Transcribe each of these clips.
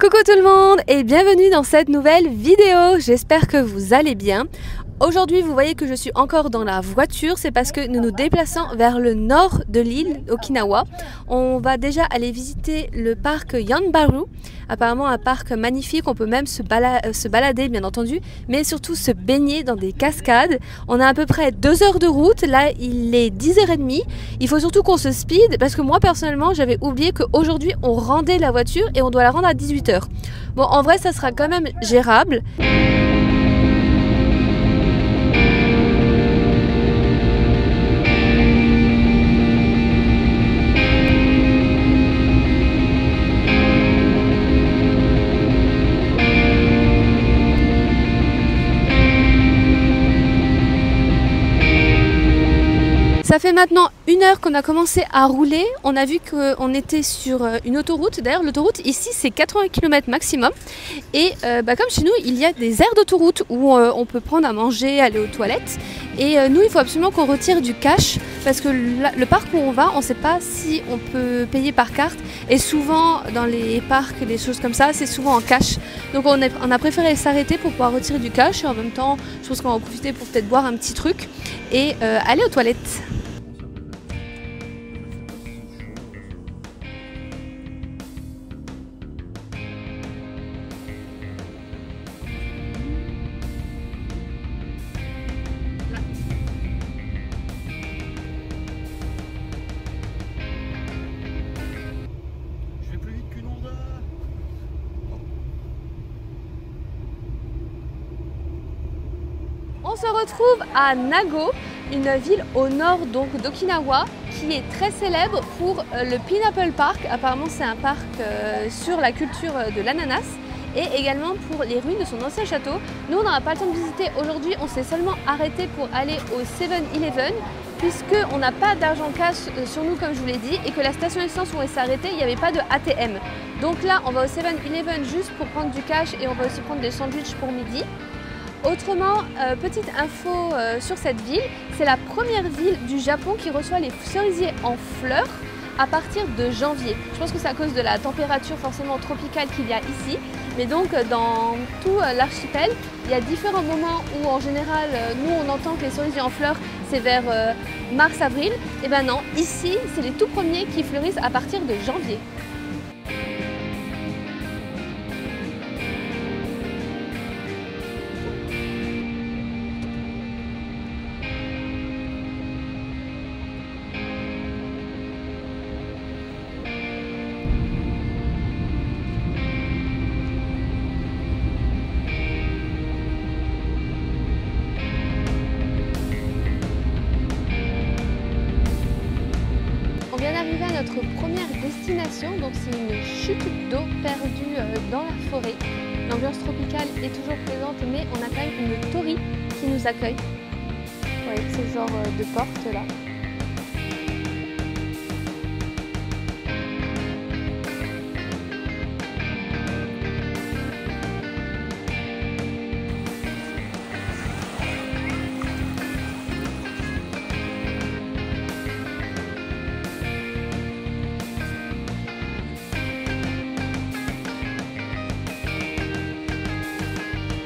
Coucou tout le monde et bienvenue dans cette nouvelle vidéo, j'espère que vous allez bien. Aujourd'hui vous voyez que je suis encore dans la voiture, c'est parce que nous nous déplaçons vers le nord de l'île Okinawa. On va déjà aller visiter le parc Yanbaru, apparemment un parc magnifique, on peut même se balader bien entendu, mais surtout se baigner dans des cascades. On a à peu près 2 heures de route, là il est 10h30, il faut surtout qu'on se speed parce que moi personnellement j'avais oublié qu'aujourd'hui on rendait la voiture et on doit la rendre à 18h. Bon en vrai ça sera quand même gérable. Ça fait maintenant 1 heure qu'on a commencé à rouler, on a vu qu'on était sur une autoroute, d'ailleurs l'autoroute ici c'est 80 km maximum et comme chez nous il y a des aires d'autoroute où on peut prendre à manger, aller aux toilettes et nous il faut absolument qu'on retire du cash parce que le parc où on va on ne sait pas si on peut payer par carte et souvent dans les parcs et des choses comme ça c'est souvent en cash, donc on a préféré s'arrêter pour pouvoir retirer du cash et en même temps je pense qu'on va en profiter pour peut-être boire un petit truc et aller aux toilettes. On se retrouve à Nago, une ville au nord donc d'Okinawa qui est très célèbre pour le Pineapple Park. Apparemment c'est un parc sur la culture de l'ananas et également pour les ruines de son ancien château. Nous on n'aura pas le temps de visiter aujourd'hui, on s'est seulement arrêté pour aller au 7-Eleven puisqu'on n'a pas d'argent cash sur nous comme je vous l'ai dit et que la station essence où on s'est arrêté il n'y avait pas de ATM. Donc là on va au 7-Eleven juste pour prendre du cash et on va aussi prendre des sandwichs pour midi. Autrement, petite info sur cette ville, c'est la première ville du Japon qui reçoit les cerisiers en fleurs à partir de janvier. Je pense que c'est à cause de la température forcément tropicale qu'il y a ici. Mais donc dans tout l'archipel, il y a différents moments où en général, nous on entend que les cerisiers en fleurs c'est vers mars-avril. Et ben non, ici c'est les tout premiers qui fleurissent à partir de janvier. On vient d'arriver à notre première destination, donc c'est une chute d'eau perdue dans la forêt. L'ambiance tropicale est toujours présente, mais on a quand même une torii qui nous accueille. Vous voyez ce genre de porte là.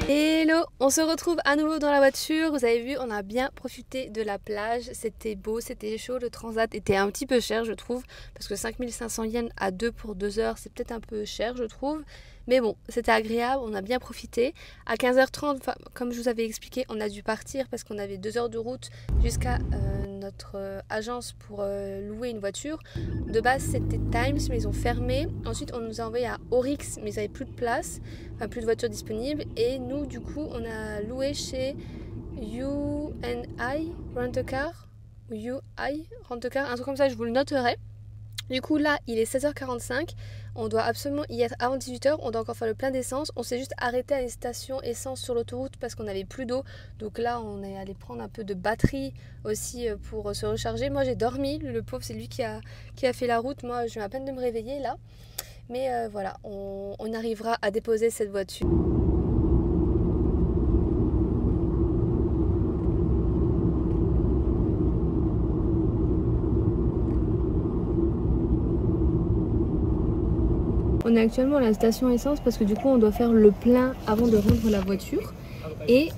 Hello, on se retrouve à nouveau dans la voiture. Vous avez vu, on a bien profité de la plage. C'était beau, c'était chaud. Le transat était un petit peu cher, je trouve. Parce que 5500 yens à 2 pour 2 heures, c'est peut-être un peu cher, je trouve. Mais bon, c'était agréable, on a bien profité. À 15h30, comme je vous avais expliqué, on a dû partir parce qu'on avait 2 heures de route jusqu'à notre agence pour louer une voiture. De base, c'était Times, mais ils ont fermé. Ensuite, on nous a envoyé à Orix, mais ils n'avaient plus de place, enfin plus de voitures disponibles. Et nous, du coup, on a loué chez UNI Rent-A-Car, ou UI Rent-A-Car, un truc comme ça, je vous le noterai. Du coup là il est 16h45, on doit absolument y être avant 18h, on doit encore faire le plein d'essence. On s'est juste arrêté à une station essence sur l'autoroute parce qu'on n'avait plus d'eau. Donc là on est allé prendre un peu de batterie aussi pour se recharger. Moi j'ai dormi, le pauvre c'est lui qui a fait la route, moi je viens à peine de me réveiller là. Mais voilà, on arrivera à déposer cette voiture. On est actuellement à la station essence parce que du coup on doit faire le plein avant de rendre la voiture. Et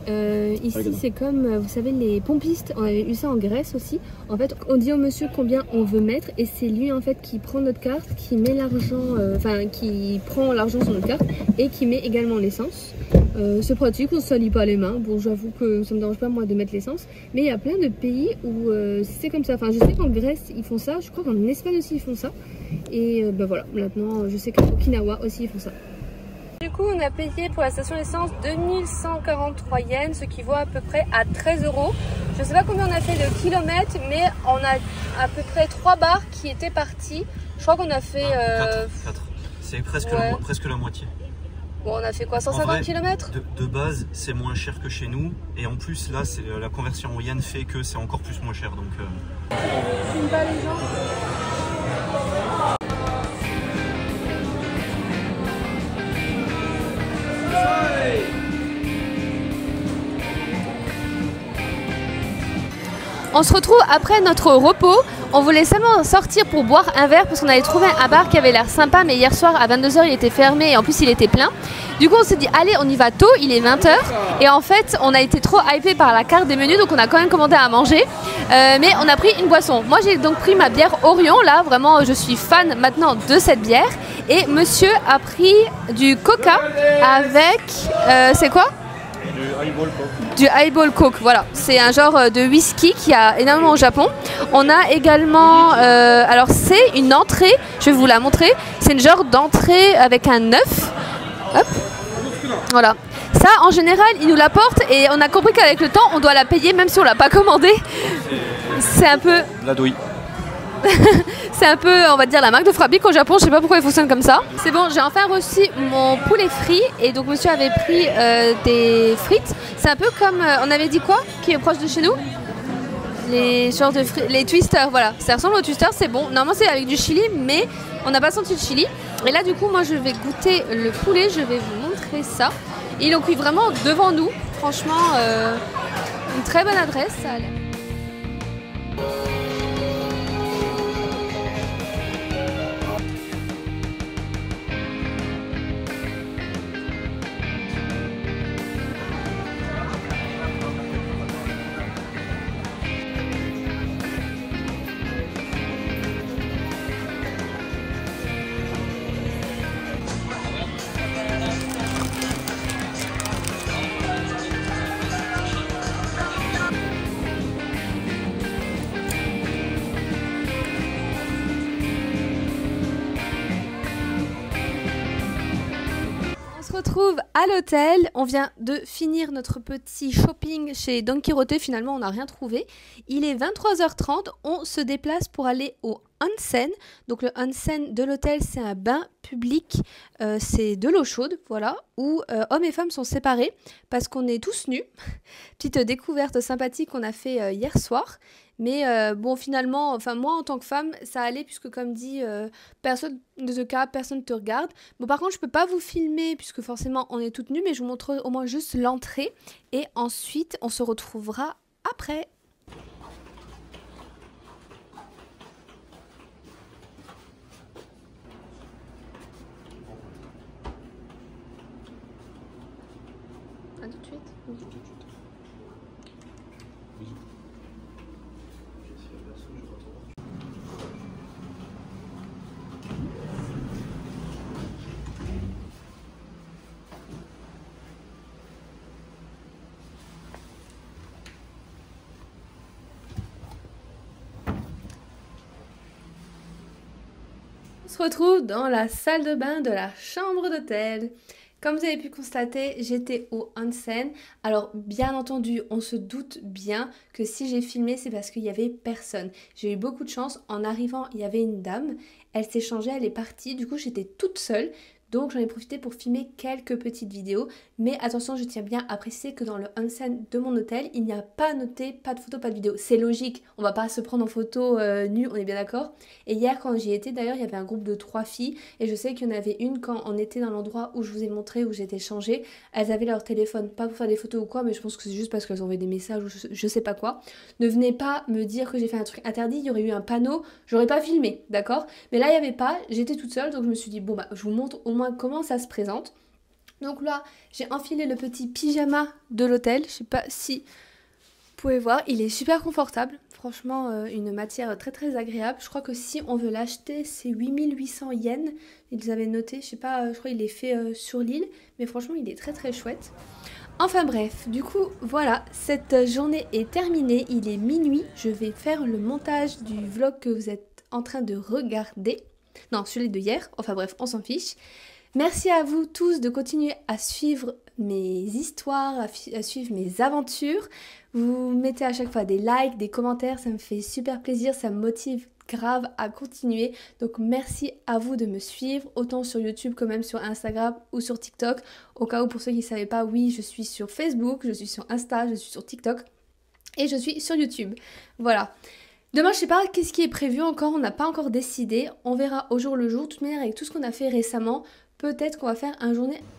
ici c'est comme, vous savez, les pompistes, on avait eu ça en Grèce aussi. En fait on dit au monsieur combien on veut mettre et c'est lui en fait qui prend notre carte, qui met l'argent, qui prend l'argent sur notre carte et qui met également l'essence. C'est pratique, on ne se salit pas les mains. Bon, j'avoue que ça me dérange pas moi de mettre l'essence, mais il y a plein de pays où c'est comme ça. Enfin, je sais qu'en Grèce ils font ça, je crois qu'en Espagne aussi ils font ça. Et ben voilà, maintenant je sais qu'à Okinawa aussi ils font ça. Du coup, on a payé pour la station essence 2143 yens, ce qui vaut à peu près à 13 €. Je sais pas combien on a fait de kilomètres, mais on a à peu près 3 bars qui étaient partis. Je crois qu'on a fait 4. C'est presque, presque la moitié. Bon, on a fait quoi, 150 km? De base, c'est moins cher que chez nous. Et en plus, là, la conversion en yens fait que c'est encore plus moins cher. Donc, filme pas les gens. On se retrouve après notre repos. On voulait seulement sortir pour boire un verre parce qu'on avait trouvé un bar qui avait l'air sympa, mais hier soir à 22 h il était fermé et en plus il était plein. Du coup on s'est dit allez, on y va tôt, il est 20 h et en fait on a été trop hypé par la carte des menus, donc on a quand même commandé à manger, mais on a pris une boisson. Moi j'ai donc pris ma bière Orion, là vraiment je suis fan maintenant de cette bière, et monsieur a pris du coca avec c'est quoi? Du highball coke, voilà. C'est un genre de whisky qu'il y a énormément au Japon. On a également, alors c'est une entrée, je vais vous la montrer. C'est une genre d'entrée avec un œuf. Hop. Voilà. Ça, en général, ils nous l'apportent et on a compris qu'avec le temps, on doit la payer même si on l'a pas commandé. C'est un peu... La douille. C'est un peu, on va dire, la marque de Frappic au Japon. Je sais pas pourquoi il fonctionne comme ça. C'est bon, j'ai enfin reçu mon poulet frit et donc monsieur avait pris des frites. C'est un peu comme, on avait dit quoi, qui est proche de chez nous, les genres de frites, les twisters, voilà. Ça ressemble aux twisters, c'est bon. Normalement c'est avec du chili, mais on n'a pas senti le chili. Et là du coup, moi je vais goûter le poulet. Je vais vous montrer ça. Ils l'ont cuit vraiment devant nous. Franchement, une très bonne adresse. Ça a l'air. On se retrouve à l'hôtel, on vient de finir notre petit shopping chez Don Quirote, finalement on n'a rien trouvé. Il est 23 h 30, on se déplace pour aller au onsen. Donc le onsen de l'hôtel c'est un bain public, c'est de l'eau chaude, voilà, où hommes et femmes sont séparés parce qu'on est tous nus. Petite découverte sympathique qu'on a fait hier soir. Mais bon, finalement, enfin moi en tant que femme, ça allait puisque comme dit, personne ne te capte, personne ne te regarde. Bon, par contre, je peux pas vous filmer puisque forcément on est toutes nues, mais je vous montre au moins juste l'entrée et ensuite on se retrouvera après. À tout de suite. On se retrouve dans la salle de bain de la chambre d'hôtel. Comme vous avez pu constater, j'étais au onsen. Alors bien entendu, on se doute bien que si j'ai filmé, c'est parce qu'il n'y avait personne. J'ai eu beaucoup de chance. En arrivant, il y avait une dame. Elle s'est changée, elle est partie. Du coup, j'étais toute seule. Donc j'en ai profité pour filmer quelques petites vidéos. Mais attention, je tiens bien à préciser que dans le onsen de mon hôtel, il n'y a pas noté pas de photos, pas de vidéos. C'est logique, on va pas se prendre en photo nu, on est bien d'accord. Et hier quand j'y étais d'ailleurs, il y avait un groupe de 3 filles. Et je sais qu'il y en avait une quand on était dans l'endroit où je vous ai montré, où j'étais changée. Elles avaient leur téléphone, pas pour faire des photos ou quoi, mais je pense que c'est juste parce qu'elles envoyaient des messages ou je sais pas quoi. Ne venez pas me dire que j'ai fait un truc interdit, il y aurait eu un panneau, j'aurais pas filmé, d'accord? Mais là il n'y avait pas, j'étais toute seule, donc je me suis dit bon bah je vous montre au moins comment ça se présente. Donc là j'ai enfilé le petit pyjama de l'hôtel, je sais pas si vous pouvez voir, il est super confortable, franchement une matière très très agréable. Je crois que si on veut l'acheter c'est 8800 yens, ils avaient noté, je sais pas, je crois qu'il est fait sur l'île, mais franchement il est très très chouette. Enfin bref, du coup voilà, cette journée est terminée, il est minuit, je vais faire le montage du vlog que vous êtes en train de regarder. Non, celui de hier, enfin bref, on s'en fiche. Merci à vous tous de continuer à suivre mes histoires, à suivre mes aventures. Vous mettez à chaque fois des likes, des commentaires, ça me fait super plaisir, ça me motive grave à continuer. Donc merci à vous de me suivre, autant sur YouTube que même sur Instagram ou sur TikTok. Au cas où pour ceux qui ne savaient pas, oui, je suis sur Facebook, je suis sur Insta, je suis sur TikTok et je suis sur YouTube. Voilà. Demain, je sais pas qu'est-ce qui est prévu encore, on n'a pas encore décidé. On verra au jour le jour. De toute manière, avec tout ce qu'on a fait récemment, peut-être qu'on va faire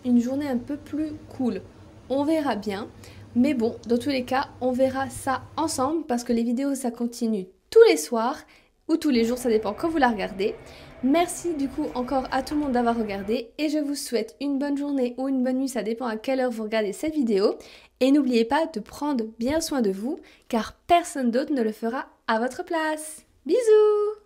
une journée un peu plus cool. On verra bien. Mais bon, dans tous les cas, on verra ça ensemble parce que les vidéos, ça continue tous les soirs ou tous les jours, ça dépend quand vous la regardez. Merci du coup encore à tout le monde d'avoir regardé et je vous souhaite une bonne journée ou une bonne nuit, ça dépend à quelle heure vous regardez cette vidéo. Et n'oubliez pas de prendre bien soin de vous car personne d'autre ne le fera à votre place. Bisous!